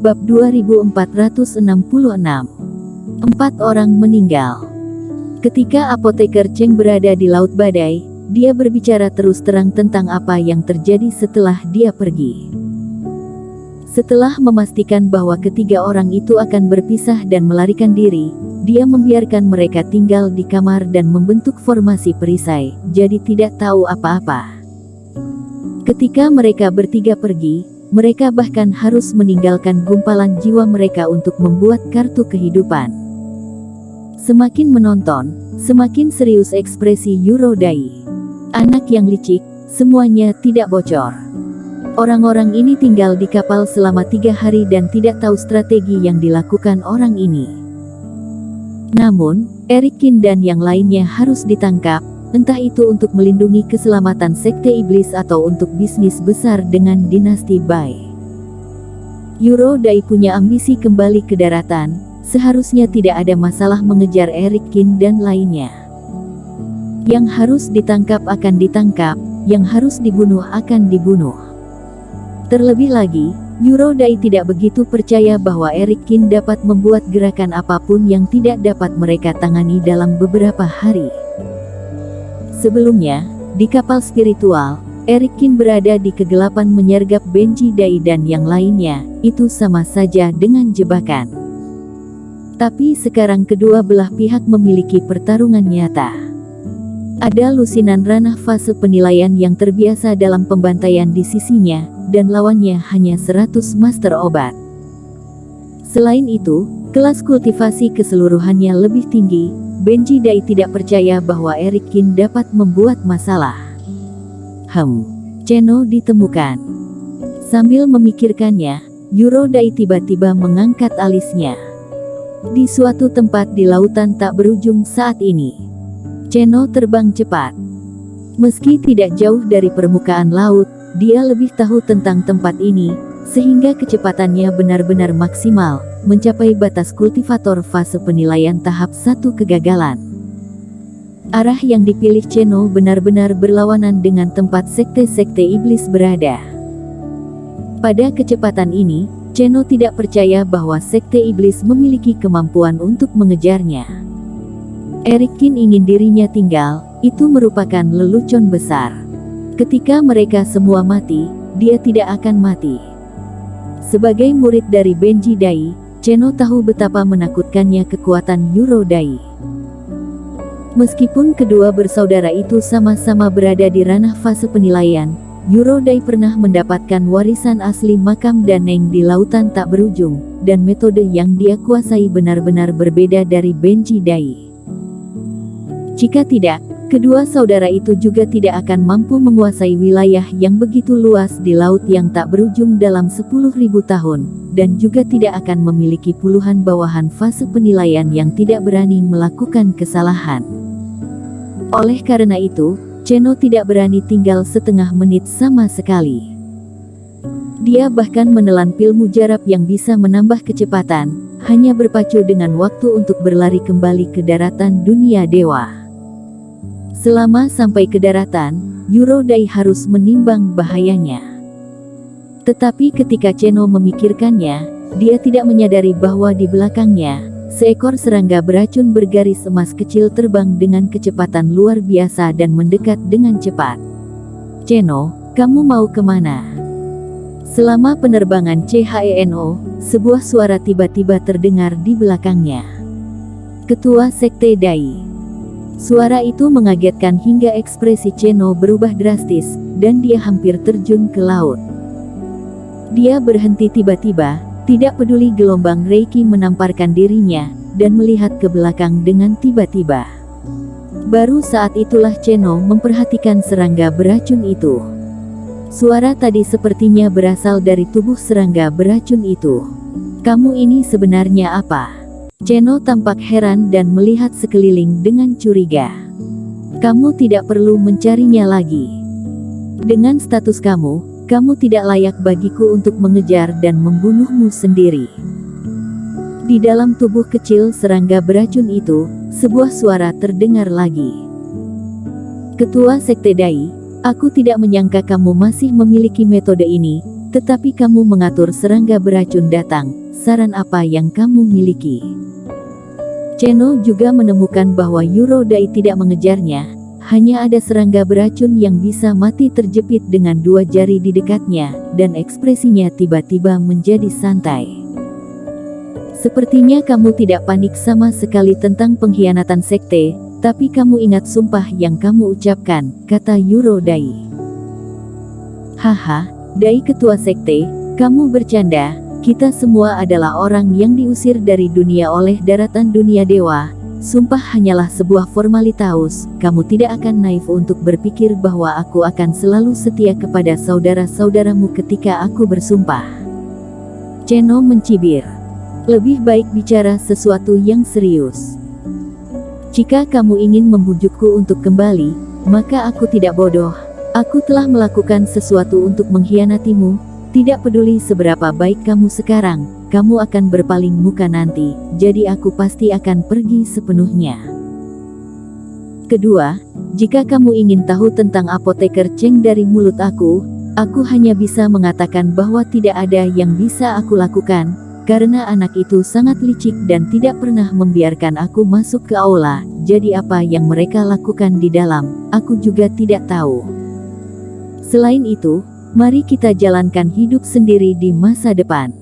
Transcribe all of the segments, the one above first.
Bab 2466. 4 orang meninggal. Ketika apoteker Cheng berada di Laut Badai, dia berbicara terus terang tentang apa yang terjadi setelah dia pergi. Setelah memastikan bahwa ketiga orang itu akan berpisah dan melarikan diri, dia membiarkan mereka tinggal di kamar dan membentuk formasi perisai, jadi tidak tahu apa-apa. Ketika mereka bertiga pergi, mereka bahkan harus meninggalkan gumpalan jiwa mereka untuk membuat kartu kehidupan. Semakin menonton, semakin serius ekspresi Eurodai. Anak yang licik, semuanya tidak bocor. Orang-orang ini tinggal di kapal selama 3 hari dan tidak tahu strategi yang dilakukan orang ini. Namun, Eric Kin dan yang lainnya harus ditangkap, entah itu untuk melindungi keselamatan sekte iblis atau untuk bisnis besar dengan dinasti Bai. Eurodai punya ambisi kembali ke daratan, seharusnya tidak ada masalah mengejar Eric Kin dan lainnya. Yang harus ditangkap akan ditangkap, yang harus dibunuh akan dibunuh. Terlebih lagi, Eurodai tidak begitu percaya bahwa Eric Kin dapat membuat gerakan apapun yang tidak dapat mereka tangani dalam beberapa hari. Sebelumnya, di kapal spiritual, Eric Kin berada di kegelapan menyergap Benji Dai dan yang lainnya, itu sama saja dengan jebakan. Tapi sekarang kedua belah pihak memiliki pertarungan nyata. Ada lusinan ranah fase penilaian yang terbiasa dalam pembantaian di sisinya, dan lawannya hanya 100 master obat. Selain itu, kelas kultivasi keseluruhannya lebih tinggi. Benji Dai tidak percaya bahwa Eric Kin dapat membuat masalah. Cheno ditemukan. Sambil memikirkannya, Eurodai tiba-tiba mengangkat alisnya. Di suatu tempat di lautan tak berujung saat ini, Cheno terbang cepat. Meski tidak jauh dari permukaan laut, dia lebih tahu tentang tempat ini, sehingga kecepatannya benar-benar maksimal, mencapai batas kultivator fase penilaian tahap 1 kegagalan. Arah yang dipilih Cheno benar-benar berlawanan dengan tempat sekte-sekte iblis berada. Pada kecepatan ini, Cheno tidak percaya bahwa sekte iblis memiliki kemampuan untuk mengejarnya. Eric Kin ingin dirinya tinggal, itu merupakan lelucon besar. Ketika mereka semua mati, dia tidak akan mati. Sebagai murid dari Benji Dai, Cheno tahu betapa menakutkannya kekuatan Eurodai. Meskipun kedua bersaudara itu sama-sama berada di ranah fase penilaian, Eurodai pernah mendapatkan warisan asli makam Daneng di lautan tak berujung, dan metode yang dia kuasai benar-benar berbeda dari Benji Dai. Jika tidak, kedua saudara itu juga tidak akan mampu menguasai wilayah yang begitu luas di laut yang tak berujung dalam 10.000 tahun, dan juga tidak akan memiliki puluhan bawahan fase penilaian yang tidak berani melakukan kesalahan. Oleh karena itu, Cheno tidak berani tinggal setengah menit sama sekali. Dia bahkan menelan pil mujarab yang bisa menambah kecepatan, hanya berpacu dengan waktu untuk berlari kembali ke daratan dunia dewa. Selama sampai ke daratan, Eurodai harus menimbang bahayanya. Tetapi ketika Cheno memikirkannya, dia tidak menyadari bahwa di belakangnya, seekor serangga beracun bergaris emas kecil terbang dengan kecepatan luar biasa dan mendekat dengan cepat. Cheno, kamu mau kemana? Selama penerbangan Cheno, sebuah suara tiba-tiba terdengar di belakangnya. Ketua Sekte Dai. Suara itu mengagetkan hingga ekspresi Cheno berubah drastis, dan dia hampir terjun ke laut. Dia berhenti tiba-tiba, tidak peduli gelombang Reiki menamparkan dirinya, dan melihat ke belakang dengan tiba-tiba. Baru saat itulah Cheno memperhatikan serangga beracun itu. Suara tadi sepertinya berasal dari tubuh serangga beracun itu. Kamu ini sebenarnya apa? Cheno tampak heran dan melihat sekeliling dengan curiga. Kamu tidak perlu mencarinya lagi. Dengan status kamu tidak layak bagiku untuk mengejar dan membunuhmu sendiri. Di dalam tubuh kecil serangga beracun itu, sebuah suara terdengar lagi. Ketua Sekte Dai, aku tidak menyangka kamu masih memiliki metode ini, tetapi kamu mengatur serangga beracun datang. Saran apa yang kamu miliki? Cheno juga menemukan bahwa Eurodai tidak mengejarnya. Hanya ada serangga beracun yang bisa mati terjepit dengan 2 jari di dekatnya, dan ekspresinya tiba-tiba menjadi santai. Sepertinya kamu tidak panik sama sekali tentang pengkhianatan sekte, tapi kamu ingat sumpah yang kamu ucapkan, kata Eurodai. Haha, Dai ketua sekte, kamu bercanda, kita semua adalah orang yang diusir dari dunia oleh daratan dunia dewa. Sumpah hanyalah sebuah formalitas, kamu tidak akan naif untuk berpikir bahwa aku akan selalu setia kepada saudara-saudaramu ketika aku bersumpah. Cheno mencibir. Lebih baik bicara sesuatu yang serius. Jika kamu ingin membujukku untuk kembali, maka aku tidak bodoh. Aku telah melakukan sesuatu untuk mengkhianatimu, tidak peduli seberapa baik kamu sekarang. Kamu akan berpaling muka nanti, jadi aku pasti akan pergi sepenuhnya. Kedua, jika kamu ingin tahu tentang apoteker Cheng dari mulut aku hanya bisa mengatakan bahwa tidak ada yang bisa aku lakukan, karena anak itu sangat licik dan tidak pernah membiarkan aku masuk ke aula, jadi apa yang mereka lakukan di dalam, aku juga tidak tahu. Selain itu, mari kita jalankan hidup sendiri di masa depan.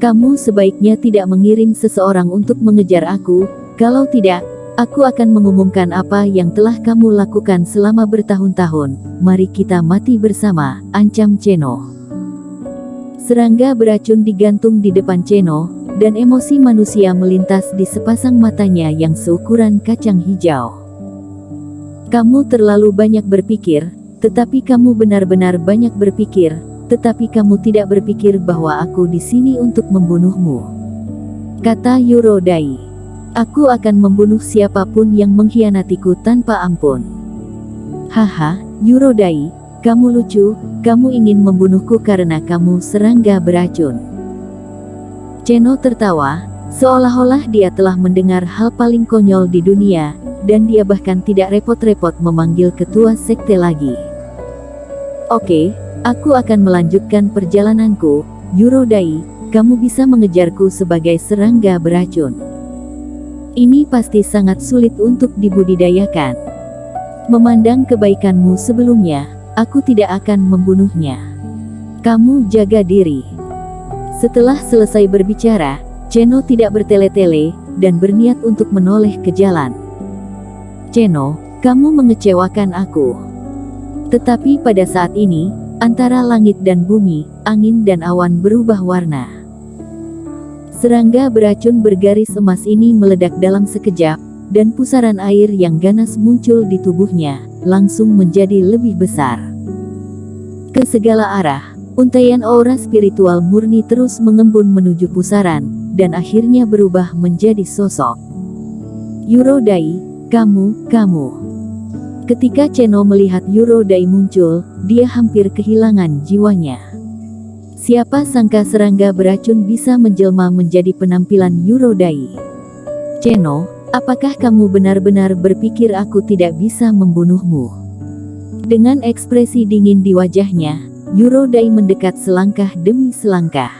Kamu sebaiknya tidak mengirim seseorang untuk mengejar aku, kalau tidak, aku akan mengumumkan apa yang telah kamu lakukan selama bertahun-tahun. Mari kita mati bersama, ancam Cheno. Serangga beracun digantung di depan Cheno, dan emosi manusia melintas di sepasang matanya yang seukuran kacang hijau. Kamu terlalu banyak berpikir, tetapi kamu benar-benar banyak berpikir. Tetapi kamu tidak berpikir bahwa aku di sini untuk membunuhmu, kata Eurodai. Aku akan membunuh siapapun yang mengkhianatiku tanpa ampun. Haha, Eurodai, kamu lucu, kamu ingin membunuhku karena kamu serangga beracun. Cheno tertawa, seolah-olah dia telah mendengar hal paling konyol di dunia, dan dia bahkan tidak repot-repot memanggil ketua sekte lagi. Oke. Aku akan melanjutkan perjalananku, Eurodai, kamu bisa mengejarku sebagai serangga beracun. Ini pasti sangat sulit untuk dibudidayakan. Memandang kebaikanmu sebelumnya, aku tidak akan membunuhnya. Kamu jaga diri. Setelah selesai berbicara, Cheno tidak bertele-tele, dan berniat untuk menoleh ke jalan. Cheno, kamu mengecewakan aku. Tetapi pada saat ini, antara langit dan bumi, angin dan awan berubah warna. Serangga beracun bergaris emas ini meledak dalam sekejap, dan pusaran air yang ganas muncul di tubuhnya, langsung menjadi lebih besar. Ke segala arah, untaian aura spiritual murni terus mengembun menuju pusaran, dan akhirnya berubah menjadi sosok. Eurodai, kamu. Ketika Cheno melihat Eurodai muncul, dia hampir kehilangan jiwanya. Siapa sangka serangga beracun bisa menjelma menjadi penampilan Eurodai. Cheno, apakah kamu benar-benar berpikir aku tidak bisa membunuhmu? Dengan ekspresi dingin di wajahnya, Eurodai mendekat selangkah demi selangkah.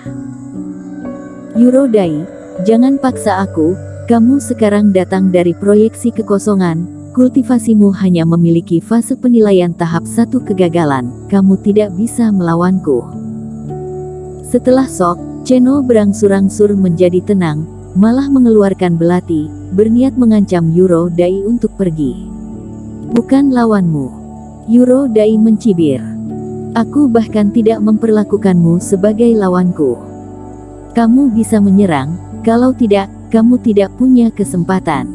Eurodai, jangan paksa aku, kamu sekarang datang dari proyeksi kekosongan. Kultivasimu hanya memiliki fase penilaian tahap 1 kegagalan, kamu tidak bisa melawanku. Setelah sok, Cheno berangsur-angsur menjadi tenang, malah mengeluarkan belati, berniat mengancam Eurodai untuk pergi. Bukan lawanmu. Eurodai mencibir. Aku bahkan tidak memperlakukanmu sebagai lawanku. Kamu bisa menyerang, kalau tidak, kamu tidak punya kesempatan.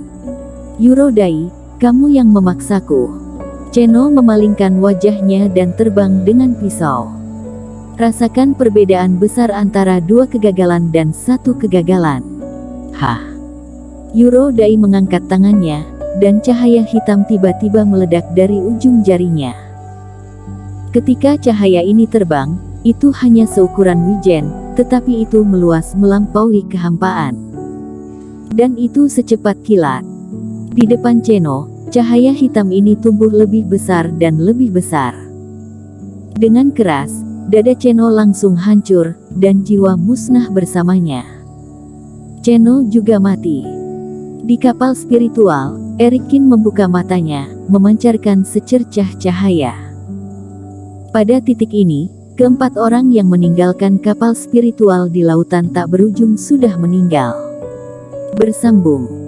Eurodai, kamu yang memaksaku. Cheno memalingkan wajahnya dan terbang dengan pisau. Rasakan perbedaan besar antara 2 kegagalan dan 1 kegagalan. Hah. Eurodai mengangkat tangannya, dan cahaya hitam tiba-tiba meledak dari ujung jarinya. Ketika cahaya ini terbang, itu hanya seukuran wijen, tetapi itu meluas melampaui kehampaan. Dan itu secepat kilat. Di depan Cheno, cahaya hitam ini tumbuh lebih besar dan lebih besar. Dengan keras, Dada Cheno langsung hancur, dan jiwa musnah bersamanya. Cheno juga mati. Di kapal spiritual, Erikin membuka matanya, memancarkan secercah cahaya. Pada titik ini, keempat orang yang meninggalkan kapal spiritual di lautan tak berujung sudah meninggal. Bersambung.